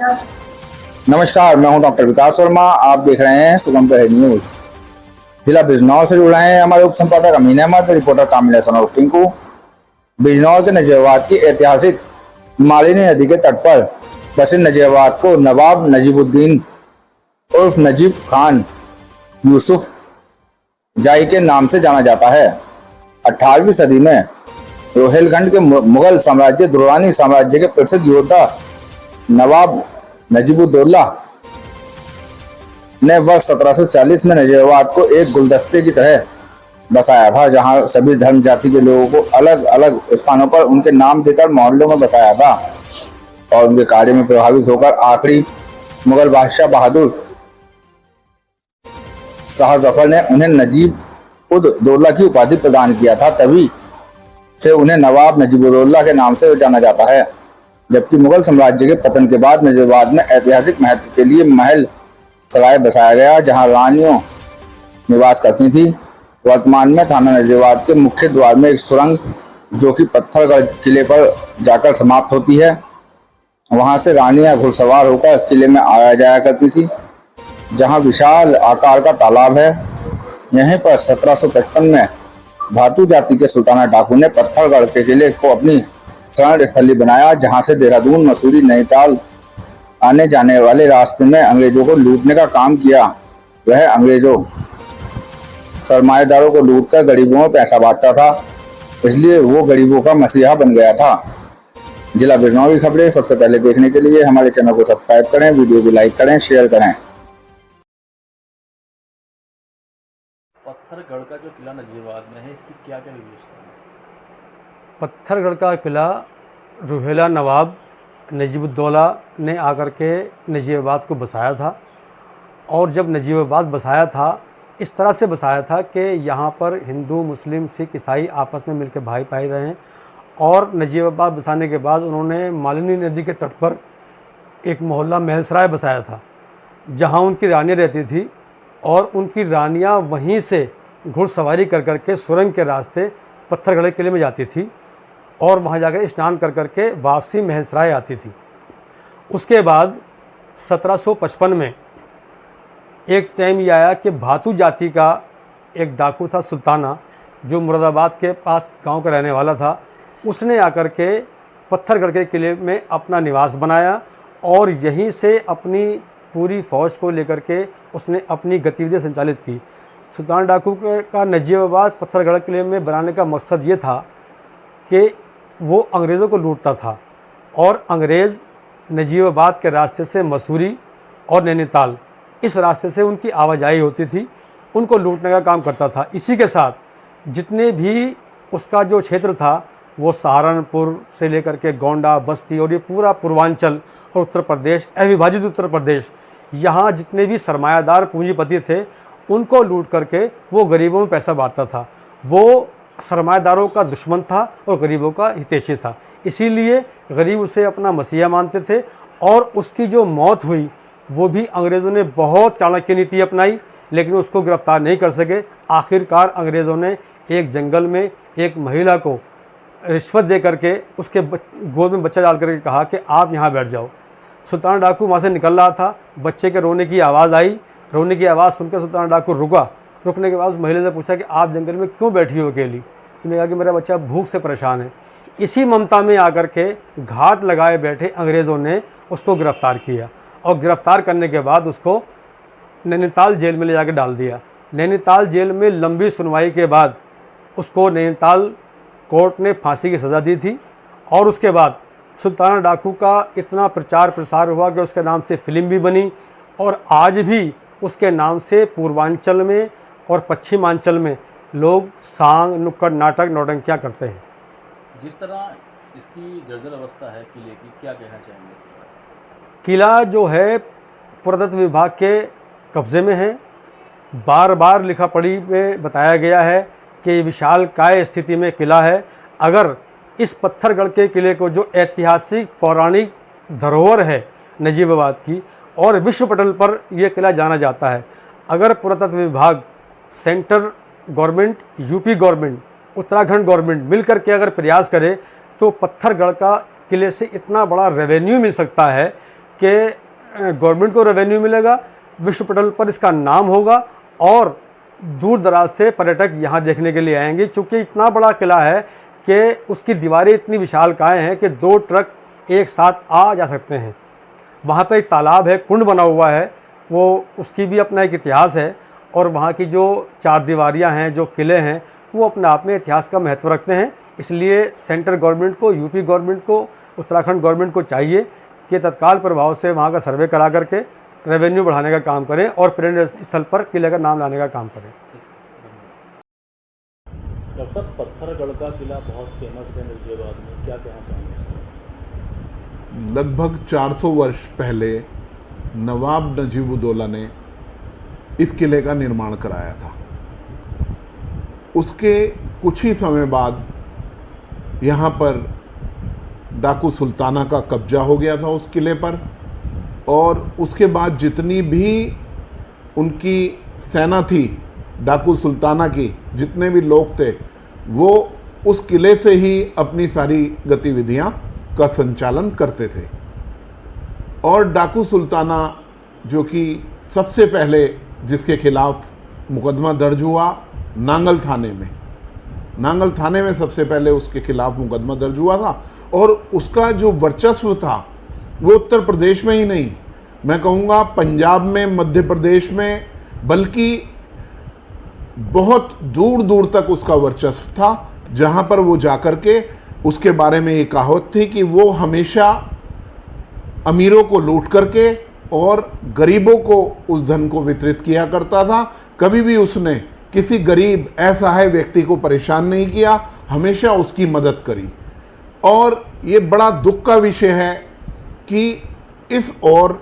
नमस्कार, मैं हूं डॉक्टर विकास वर्मा। आप देख रहे हैं सुगम प्रहरी न्यूज। जिला बिजनौर से जुड़ रहे हैं हमारे उप संपादक अमीन अहमद, रिपोर्टर कामिल हसन और टिंकू। बिजनौर के नजीबाबाद की ऐतिहासिक मालिनी नदी के तट पर बसे नजीबाबाद को नवाब नजीबुद्दीन उर्फ नजीब खान यूसुफ जाई के नाम से जाना जाता है। 18वीं सदी में रोहिलखंड के मुगल साम्राज्य दुर्रानी साम्राज्य के प्रसिद्ध योद्धा नवाब नजीबुद्दौला ने वर्ष 1740 में नजीबाबाद को एक गुलदस्ते की तरह बसाया था, जहां सभी धर्म जाति के लोगों को अलग अलग स्थानों पर उनके नाम देकर मोहल्लों में बसाया था। और उनके कार्य में प्रभावित होकर आखिरी मुगल बादशाह बहादुर शाह जफर ने उन्हें नजीब उद दौला की उपाधि प्रदान किया था। तभी से उन्हें नवाब नजीबुद्दौला के नाम से जाना जाता है। जबकि मुगल साम्राज्य के पतन के बाद नजीबाबाद में ऐतिहासिक महत्व के लिए महल सराय बसाया गया, जहां रानियों निवास करती थी। वर्तमान में थाना नजीबाबाद के मुख्य द्वार में एक सुरंग, जो कि पत्थरगढ़ किले पर जाकर समाप्त होती है, वहां से रानियां घुड़सवार होकर किले में आया जाया करती थी, जहां विशाल आकार का तालाब है। यहीं पर 1755 में भातू जाति के सुल्ताना डाकू ने पत्थरगढ़ के किले को अपनी शरण स्थली बनाया, जहां से देहरादून, मसूरी, नैनीताल आने जाने वाले रास्ते में अंग्रेजों को लूटने का काम किया। वह अंग्रेजों सरमाएदारों को लूटकर गरीबों में पैसा बांटता था, इसलिए वो गरीबों का मसीहा बन गया था। जिला बिजनौर की खबरें सबसे पहले देखने के लिए हमारे चैनल को सब्सक्राइब करें, वीडियो को लाइक करें, शेयर करें। पत्थरगढ़ का जो किला नजीबाबाद में है, इसकी क्या क्या विशेषता है? पत्थरगढ़ का किला रुहेला नवाब नजीबुद्दौला ने आकर के नजीबाबाद को बसाया था। और जब नजीबाबाद बसाया था, इस तरह से बसाया था कि यहाँ पर हिंदू, मुस्लिम, सिख, ईसाई आपस में मिलकर भाई भाई रहे हैं। और नजीबाबाद बसाने के बाद उन्होंने मालिनी नदी के तट पर एक मोहल्ला महलसराय बसाया था, जहाँ उनकी रानियाँ रहती थी। और उनकी रानियाँ वहीं से घुड़सवारी कर करके सुरंग के रास्ते पत्थरगढ़ किले में जाती थी और वहाँ जाकर स्नान कर करके वापसी महलसराय आती थी। उसके बाद 1755 में एक टाइम ये आया कि भातू जाति का एक डाकू था सुल्ताना, जो मुरादाबाद के पास गांव का रहने वाला था। उसने आकर के पत्थरगढ़ के किले में अपना निवास बनाया और यहीं से अपनी पूरी फ़ौज को लेकर के उसने अपनी गतिविधियाँ संचालित की। सुल्तान डाकू का नजीबाबाद पत्थरगढ़ किले में बनाने का मकसद ये था कि वो अंग्रेज़ों को लूटता था और अंग्रेज़ नजीबाबाद के रास्ते से मसूरी और नैनीताल, इस रास्ते से उनकी आवाजाही होती थी, उनको लूटने का काम करता था। इसी के साथ जितने भी उसका जो क्षेत्र था, वो सहारनपुर से लेकर के गोंडा, बस्ती और ये पूरा पूर्वांचल और उत्तर प्रदेश, अविभाजित उत्तर प्रदेश, यहाँ जितने भी सरमायादार पूंजीपति थे, उनको लूट करके वो गरीबों में पैसा बांटता था। वो सरमायादारों का दुश्मन था और गरीबों का हितैषी था। इसीलिए गरीब उसे अपना मसीहा मानते थे। और उसकी जो मौत हुई, वो भी अंग्रेज़ों ने बहुत चाणक्य नीति अपनाई, लेकिन उसको गिरफ्तार नहीं कर सके। आखिरकार अंग्रेज़ों ने एक जंगल में एक महिला को रिश्वत दे करके उसके गोद में बच्चा डाल करके कहा कि आप यहाँ बैठ जाओ। सुल्तान डाकू वहाँ से निकल रहा था, बच्चे के रोने की आवाज़ आई। रोने की आवाज़ सुनकर सुल्तान डाकू रुका। रुकने के बाद उस महिला से पूछा कि आप जंगल में क्यों बैठी हो अकेली? उन्होंने कहा कि मेरा बच्चा भूख से परेशान है। इसी ममता में आकर के घात लगाए बैठे अंग्रेज़ों ने उसको गिरफ़्तार किया और गिरफ़्तार करने के बाद उसको नैनीताल जेल में ले जाकर डाल दिया। नैनीताल जेल में लंबी सुनवाई के बाद उसको नैनीताल कोर्ट ने फांसी की सज़ा दी थी। और उसके बाद सुल्ताना डाकू का इतना प्रचार प्रसार हुआ कि उसके नाम से फ़िल्म भी बनी और आज भी उसके नाम से पूर्वांचल में और पश्चिमांचल में लोग सांग, नुक्कड़ नाटक, नौटंकियाँ करते हैं। जिस तरह इसकी जर्जर अवस्था है किले की, क्या कहना चाहेंगे इस पर? किला जो है पुरातत्व विभाग के कब्ज़े में है। बार बार लिखा पढ़ी में बताया गया है कि विशालकाय स्थिति में किला है। अगर इस पत्थरगढ़ के किले को, जो ऐतिहासिक पौराणिक धरोहर है नजीबाबाद की, और विश्व पटल पर यह किला जाना जाता है, अगर पुरातत्व विभाग, centre government, UP government, Uttarakhand government मिलकर के अगर प्रयास करे, तो पत्थरगढ़ का किले से इतना बड़ा रेवेन्यू मिल सकता है कि गवर्नमेंट को रेवेन्यू मिलेगा, विश्व पटल पर इसका नाम होगा और दूर दराज से पर्यटक यहाँ देखने के लिए आएंगे। चूँकि इतना बड़ा किला है कि उसकी दीवारें इतनी विशालकाय हैं कि 2 ट्रक एक साथ आ जा सकते हैं। वहाँ पे एक तालाब है, कुंड बना हुआ है, वो उसकी भी अपना एक इतिहास है। और वहाँ की जो 4 दीवारियाँ हैं, जो किले हैं, वो अपने आप में इतिहास का महत्व रखते हैं। इसलिए सेंट्रल गवर्नमेंट को, यूपी गवर्नमेंट को, उत्तराखंड गवर्नमेंट को चाहिए कि तत्काल प्रभाव से वहाँ का सर्वे करा करके रेवेन्यू बढ़ाने का काम करें और पर्यटन स्थल पर किले का नाम लाने का काम करें। डॉक्टर साहब, पत्थरगढ़ का किला बहुत फेमस है गाजियाबाद में, क्या कहना चाहेंगे इसमें? लगभग 400 वर्ष पहले नवाब नजीबुद्दौला ने इस किले का निर्माण कराया था। उसके कुछ ही समय बाद यहाँ पर डाकू सुल्ताना का कब्जा हो गया था उस किले पर, और उसके बाद जितनी भी उनकी सेना थी डाकू सुल्ताना की, जितने भी लोग थे, वो उस किले से ही अपनी सारी गतिविधियां का संचालन करते थे। और डाकू सुल्ताना जो कि सबसे पहले जिसके खिलाफ मुकदमा दर्ज हुआ नांगल थाने में सबसे पहले उसके खिलाफ मुकदमा दर्ज हुआ था। और उसका जो वर्चस्व था वो उत्तर प्रदेश में ही नहीं, मैं कहूँगा पंजाब में, मध्य प्रदेश में, बल्कि बहुत दूर दूर तक उसका वर्चस्व था, जहाँ पर वो जाकर के उसके बारे में ये कहावत थी कि वो हमेशा अमीरों को लूट करके और गरीबों को उस धन को वितरित किया करता था। कभी भी उसने किसी गरीब असहाय व्यक्ति को परेशान नहीं किया, हमेशा उसकी मदद करी। और ये बड़ा दुख का विषय है कि इस ओर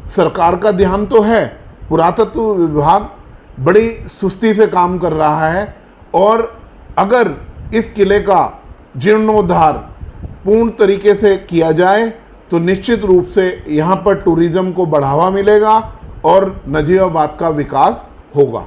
सरकार का ध्यान तो है, पुरातत्व विभाग बड़ी सुस्ती से काम कर रहा है, और अगर इस किले का जीर्णोद्धार पूर्ण तरीके से किया जाए तो निश्चित रूप से यहाँ पर टूरिज्म को बढ़ावा मिलेगा और नजीबाबाद का विकास होगा।